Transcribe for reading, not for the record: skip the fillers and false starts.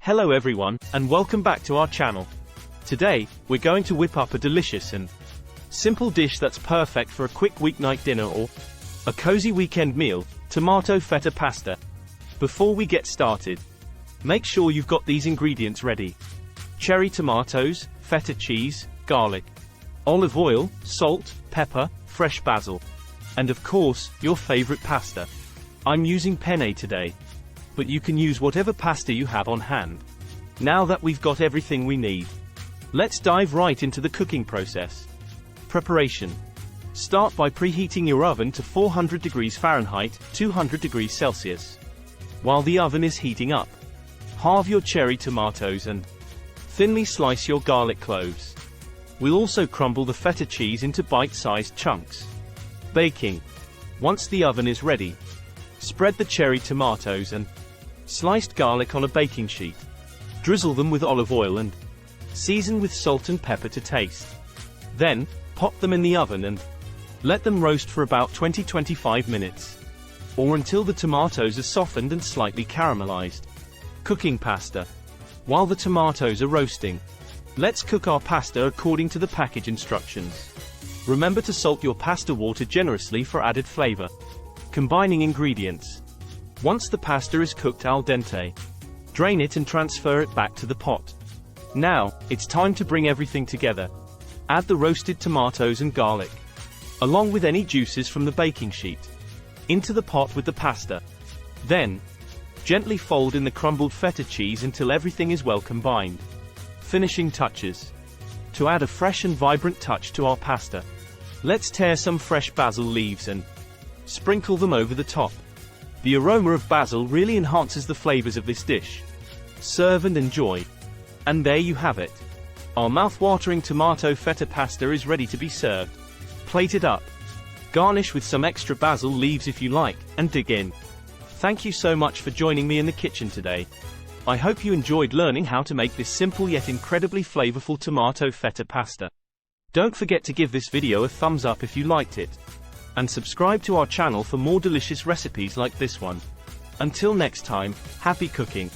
Hello everyone, and welcome back to our channel. Today, we're going to whip up a delicious and simple dish that's perfect for a quick weeknight dinner or a cozy weekend meal: tomato feta pasta. Before we get started, make sure you've got these ingredients ready: cherry tomatoes, feta cheese, garlic, olive oil, salt, pepper, fresh basil, and of course, your favorite pasta. I'm using penne today, but you can use whatever pasta you have on hand. Now that we've got everything we need, let's dive right into the cooking process. Preparation. Start by preheating your oven to 400 degrees Fahrenheit, 200 degrees Celsius. While the oven is heating up, halve your cherry tomatoes and thinly slice your garlic cloves. We'll also crumble the feta cheese into bite-sized chunks. Baking. Once the oven is ready, spread the cherry tomatoes and sliced garlic on a baking sheet. Drizzle them with olive oil and season with salt and pepper to taste. Then, pop them in the oven and let them roast for about 20-25 minutes, or until the tomatoes are softened and slightly caramelized. Cooking pasta. While the tomatoes are roasting, let's cook our pasta according to the package instructions. Remember to salt your pasta water generously for added flavor. Combining ingredients. Once the pasta is cooked al dente, drain it and transfer it back to the pot. Now, it's time to bring everything together. Add the roasted tomatoes and garlic, along with any juices from the baking sheet, into the pot with the pasta. Then, gently fold in the crumbled feta cheese until everything is well combined. Finishing touches. To add a fresh and vibrant touch to our pasta, let's tear some fresh basil leaves and sprinkle them over the top. The aroma of basil really enhances the flavors of this dish. Serve and enjoy. And there you have it. Our mouth-watering tomato feta pasta is ready to be served. Plate it up. Garnish with some extra basil leaves if you like, and dig in. Thank you so much for joining me in the kitchen today. I hope you enjoyed learning how to make this simple yet incredibly flavorful tomato feta pasta. Don't forget to give this video a thumbs up if you liked it, and subscribe to our channel for more delicious recipes like this one. Until next time, happy cooking!